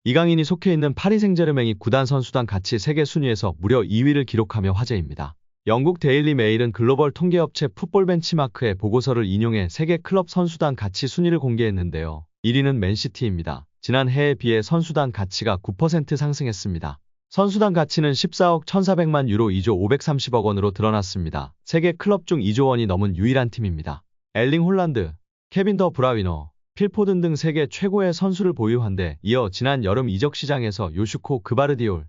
이강인이 속해 있는 파리 생제르맹이 구단 선수단 가치 세계 순위에서 무려 2위를 기록하며 화제입니다. 영국 데일리 메일은 글로벌 통계업체 풋볼 벤치마크의 보고서를 인용해 세계 클럽 선수단 가치 순위를 공개했는데요. 1위는 맨시티입니다. 지난 해에 비해 선수단 가치가 9% 상승했습니다. 선수단 가치는 14억 1,400만 유로 2조 530억 원으로 드러났습니다. 세계 클럽 중 2조 원이 넘은 유일한 팀입니다. 엘링 홀란드, 케빈 더 브라위너, 필 포든 등 세계 최고의 선수를 보유한 데 이어 지난 여름 이적 시장에서 요슈코 그바르디올,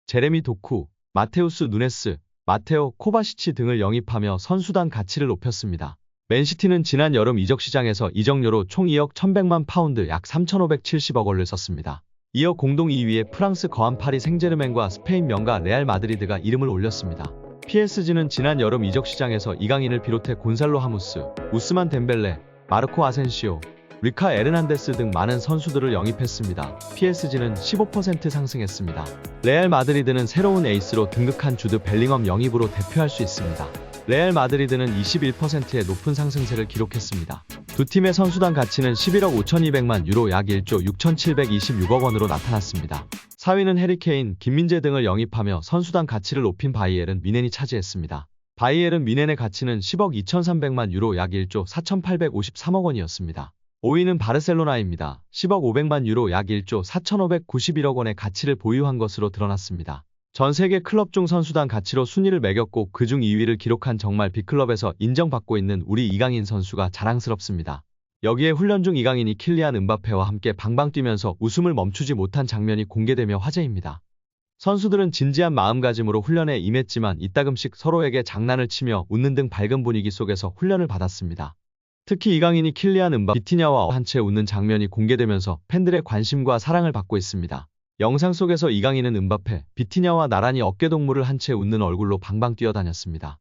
제레미 도쿠, 마테우스 누네스, 마테오 코바시치 등을 영입하며 선수단 가치를 높였습니다. 맨시티는 지난 여름 이적 시장에서 이적료로 총 2억 1,100만 파운드 약 3,570억 원을 썼습니다. 이어 공동 2위에 프랑스 거한 파리 생제르맹과 스페인 명가 레알 마드리드가 이름을 올렸습니다. PSG는 지난 여름 이적 시장에서 이강인을 비롯해 곤살로 하무스, 우스만 덴벨레, 마르코 아센시오, 리카 에르난데스 등 많은 선수들을 영입했습니다. PSG는 15% 상승했습니다. 레알 마드리드는 새로운 에이스로 등극한 주드 벨링엄 영입으로 대표할 수 있습니다. 레알 마드리드는 21%의 높은 상승세를 기록했습니다. 두 팀의 선수단 가치는 11억 5,200만 유로 약 1조 6,726억 원으로 나타났습니다. 4위는 해리케인, 김민재 등을 영입하며 선수단 가치를 높인 바이에른 뮌헨이 차지했습니다. 바이에른 뮌헨의 가치는 10억 2,300만 유로 약 1조 4,853억 원이었습니다. 5위는 바르셀로나입니다. 10억 500만 유로 약 1조 4,591억 원의 가치를 보유한 것으로 드러났습니다. 전 세계 클럽 중 선수단 가치로 순위를 매겼고 그중 2위를 기록한 정말 빅클럽에서 인정받고 있는 우리 이강인 선수가 자랑스럽습니다. 여기에 훈련 중 이강인이 킬리안 은바페와 함께 방방 뛰면서 웃음을 멈추지 못한 장면이 공개되며 화제입니다. 선수들은 진지한 마음가짐으로 훈련에 임했지만 이따금씩 서로에게 장난을 치며 웃는 등 밝은 분위기 속에서 훈련을 받았습니다. 특히 이강인이 킬리안 은바페, 비티냐와 한 채 웃는 장면이 공개되면서 팬들의 관심과 사랑을 받고 있습니다. 영상 속에서 이강인은 은바페, 비티냐와 나란히 어깨동무를 한 채 웃는 얼굴로 방방 뛰어다녔습니다.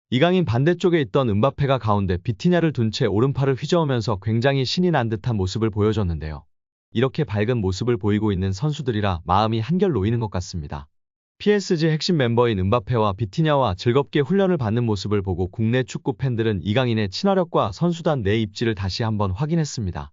이강인 반대쪽에 있던 은바페가 가운데 비티냐를 둔 채 오른팔을 휘저으면서 굉장히 신이 난 듯한 모습을 보여줬는데요. 이렇게 밝은 모습을 보이고 있는 선수들이라 마음이 한결 놓이는 것 같습니다. PSG 핵심 멤버인 은바페와 비티냐와 즐겁게 훈련을 받는 모습을 보고 국내 축구 팬들은 이강인의 친화력과 선수단 내 입지를 다시 한번 확인했습니다.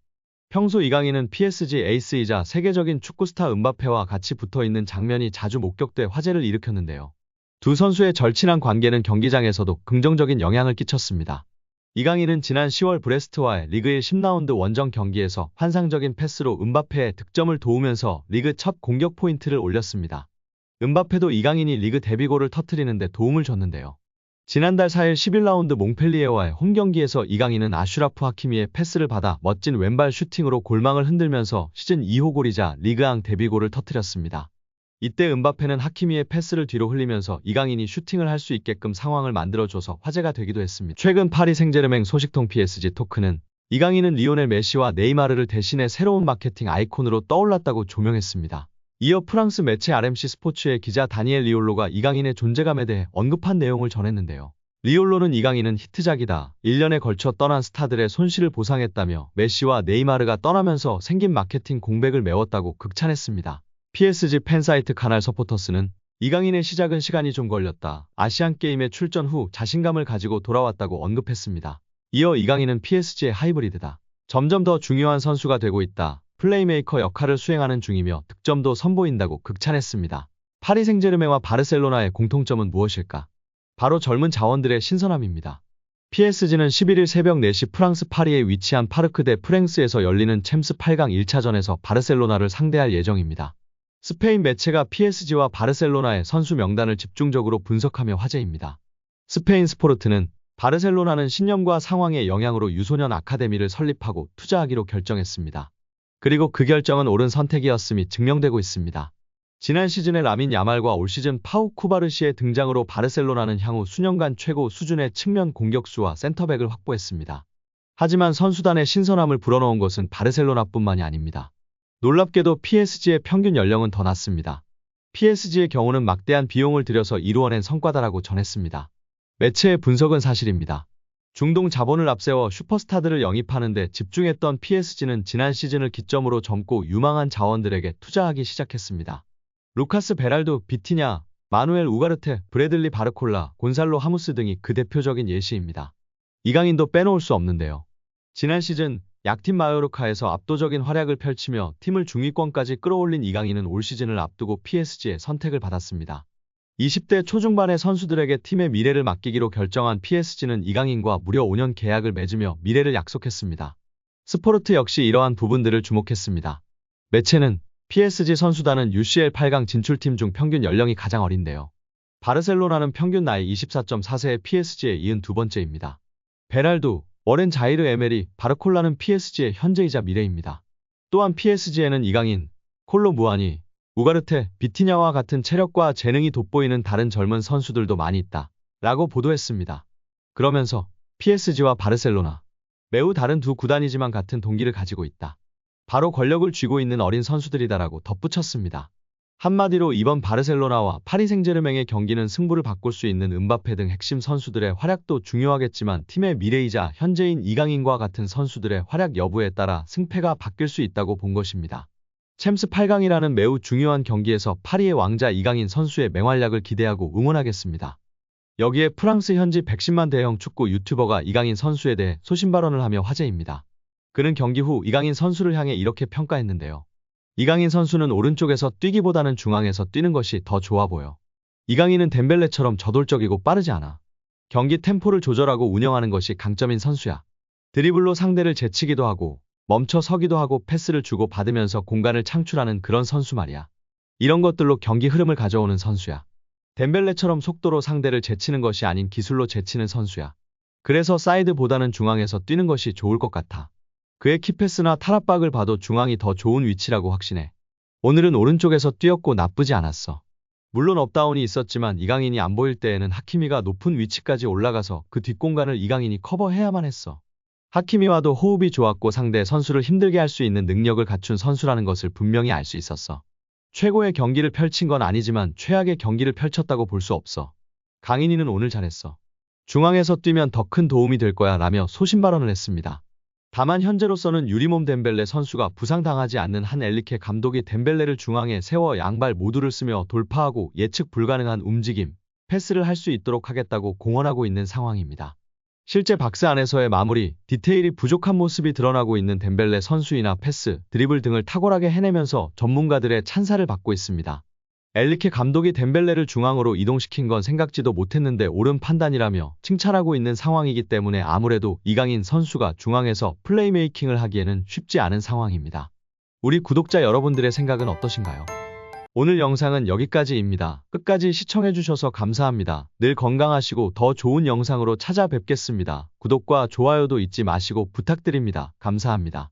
평소 이강인은 PSG 에이스이자 세계적인 축구스타 은바페와 같이 붙어있는 장면이 자주 목격돼 화제를 일으켰는데요. 두 선수의 절친한 관계는 경기장에서도 긍정적인 영향을 끼쳤습니다. 이강인은 지난 10월 브레스트와의 리그 1 10라운드 원정 경기에서 환상적인 패스로 은바페의 득점을 도우면서 리그 첫 공격 포인트를 올렸습니다. 은바페도 이강인이 리그 데뷔골을 터뜨리는데 도움을 줬는데요. 지난달 4일 11라운드 몽펠리에와의 홈경기에서 이강인은 아슈라프 하키미의 패스를 받아 멋진 왼발 슈팅으로 골망을 흔들면서 시즌 2호 골이자 리그앙 데뷔골을 터뜨렸습니다. 이때 은바페는 하키미의 패스를 뒤로 흘리면서 이강인이 슈팅을 할 수 있게끔 상황을 만들어줘서 화제가 되기도 했습니다. 최근 파리 생제르맹 소식통 PSG 토크는 이강인은 리오넬 메시와 네이마르를 대신해 새로운 마케팅 아이콘으로 떠올랐다고 조명했습니다. 이어 프랑스 매체 RMC 스포츠의 기자 다니엘 리올로가 이강인의 존재감에 대해 언급한 내용을 전했는데요. 리올로는 이강인은 히트작이다. 1년에 걸쳐 떠난 스타들의 손실을 보상했다며 메시와 네이마르가 떠나면서 생긴 마케팅 공백을 메웠다고 극찬했습니다. PSG 팬사이트 카날 서포터스는 이강인의 시작은 시간이 좀 걸렸다. 아시안게임에 출전 후 자신감을 가지고 돌아왔다고 언급했습니다. 이어 이강인은 PSG의 하이브리드다. 점점 더 중요한 선수가 되고 있다. 플레이메이커 역할을 수행하는 중이며 득점도 선보인다고 극찬했습니다. 파리 생제르맹과 바르셀로나의 공통점은 무엇일까? 바로 젊은 자원들의 신선함입니다. PSG는 11일 새벽 4시 프랑스 파리에 위치한 파르크 데 프랭스에서 열리는 챔스 8강 1차전에서 바르셀로나를 상대할 예정입니다. 스페인 매체가 PSG와 바르셀로나의 선수 명단을 집중적으로 분석하며 화제입니다. 스페인 스포르트는 바르셀로나는 신념과 상황의 영향으로 유소년 아카데미를 설립하고 투자하기로 결정했습니다. 그리고 그 결정은 옳은 선택이었음이 증명되고 있습니다. 지난 시즌의 라민 야말과 올 시즌 파우 쿠바르시의 등장으로 바르셀로나는 향후 수년간 최고 수준의 측면 공격수와 센터백을 확보했습니다. 하지만 선수단의 신선함을 불어넣은 것은 바르셀로나뿐만이 아닙니다. 놀랍게도 PSG의 평균 연령은 더 낮습니다. PSG의 경우는 막대한 비용을 들여서 이루어낸 성과다라고 전했습니다. 매체의 분석은 사실입니다. 중동 자본을 앞세워 슈퍼스타들을 영입하는 데 집중했던 PSG는 지난 시즌을 기점으로 젊고 유망한 자원들에게 투자하기 시작했습니다. 루카스 베랄도, 비티냐, 마누엘 우가르테, 브래들리 바르콜라, 곤살로 하무스 등이 그 대표적인 예시입니다. 이강인도 빼놓을 수 없는데요. 지난 시즌 약팀 마요르카에서 압도적인 활약을 펼치며 팀을 중위권까지 끌어올린 이강인은 올 시즌을 앞두고 PSG의 선택을 받았습니다. 20대 초중반의 선수들에게 팀의 미래를 맡기기로 결정한 PSG는 이강인과 무려 5년 계약을 맺으며 미래를 약속했습니다. 스포르트 역시 이러한 부분들을 주목했습니다. 매체는 PSG 선수단은 UCL 8강 진출팀 중 평균 연령이 가장 어린데요. 바르셀로나는 평균 나이 24.4세의 PSG에 이은 두 번째입니다. 베랄두, 워렌 자이르 에메리, 바르콜라는 PSG의 현재이자 미래입니다. 또한 PSG에는 이강인, 콜로 무아니, 우가르테, 비티냐와 같은 체력과 재능이 돋보이는 다른 젊은 선수들도 많이 있다. 라고 보도했습니다. 그러면서 PSG와 바르셀로나, 매우 다른 두 구단이지만 같은 동기를 가지고 있다. 바로 권력을 쥐고 있는 어린 선수들이다라고 덧붙였습니다. 한마디로 이번 바르셀로나와 파리 생제르맹의 경기는 승부를 바꿀 수 있는 음바페 등 핵심 선수들의 활약도 중요하겠지만 팀의 미래이자 현재인 이강인과 같은 선수들의 활약 여부에 따라 승패가 바뀔 수 있다고 본 것입니다. 챔스 8강이라는 매우 중요한 경기에서 파리의 왕자 이강인 선수의 맹활약을 기대하고 응원하겠습니다. 여기에 프랑스 현지 110만 대형 축구 유튜버가 이강인 선수에 대해 소신 발언을 하며 화제입니다. 그는 경기 후 이강인 선수를 향해 이렇게 평가했는데요. 이강인 선수는 오른쪽에서 뛰기보다는 중앙에서 뛰는 것이 더 좋아 보여. 이강인은 덴벨레처럼 저돌적이고 빠르지 않아. 경기 템포를 조절하고 운영하는 것이 강점인 선수야. 드리블로 상대를 제치기도 하고 멈춰 서기도 하고 패스를 주고 받으면서 공간을 창출하는 그런 선수 말이야. 이런 것들로 경기 흐름을 가져오는 선수야. 덴벨레처럼 속도로 상대를 제치는 것이 아닌 기술로 제치는 선수야. 그래서 사이드보다는 중앙에서 뛰는 것이 좋을 것 같아. 그의 키패스나 탈압박을 봐도 중앙이 더 좋은 위치라고 확신해. 오늘은 오른쪽에서 뛰었고 나쁘지 않았어. 물론 업다운이 있었지만 이강인이 안 보일 때에는 하키미가 높은 위치까지 올라가서 그 뒷공간을 이강인이 커버해야만 했어. 하키미와도 호흡이 좋았고 상대 선수를 힘들게 할 수 있는 능력을 갖춘 선수라는 것을 분명히 알 수 있었어. 최고의 경기를 펼친 건 아니지만 최악의 경기를 펼쳤다고 볼 수 없어. 강인이는 오늘 잘했어. 중앙에서 뛰면 더 큰 도움이 될 거야 라며 소신 발언을 했습니다. 다만 현재로서는 유리몸 덴벨레 선수가 부상당하지 않는 한 엘리케 감독이 덴벨레를 중앙에 세워 양발 모두를 쓰며 돌파하고 예측 불가능한 움직임, 패스를 할 수 있도록 하겠다고 공언하고 있는 상황입니다. 실제 박스 안에서의 마무리, 디테일이 부족한 모습이 드러나고 있는 덴벨레 선수이나 패스, 드리블 등을 탁월하게 해내면서 전문가들의 찬사를 받고 있습니다. 엘리케 감독이 덴벨레를 중앙으로 이동시킨 건 생각지도 못했는데 옳은 판단이라며 칭찬하고 있는 상황이기 때문에 아무래도 이강인 선수가 중앙에서 플레이메이킹을 하기에는 쉽지 않은 상황입니다. 우리 구독자 여러분들의 생각은 어떠신가요? 오늘 영상은 여기까지입니다. 끝까지 시청해주셔서 감사합니다. 늘 건강하시고 더 좋은 영상으로 찾아뵙겠습니다. 구독과 좋아요도 잊지 마시고 부탁드립니다. 감사합니다.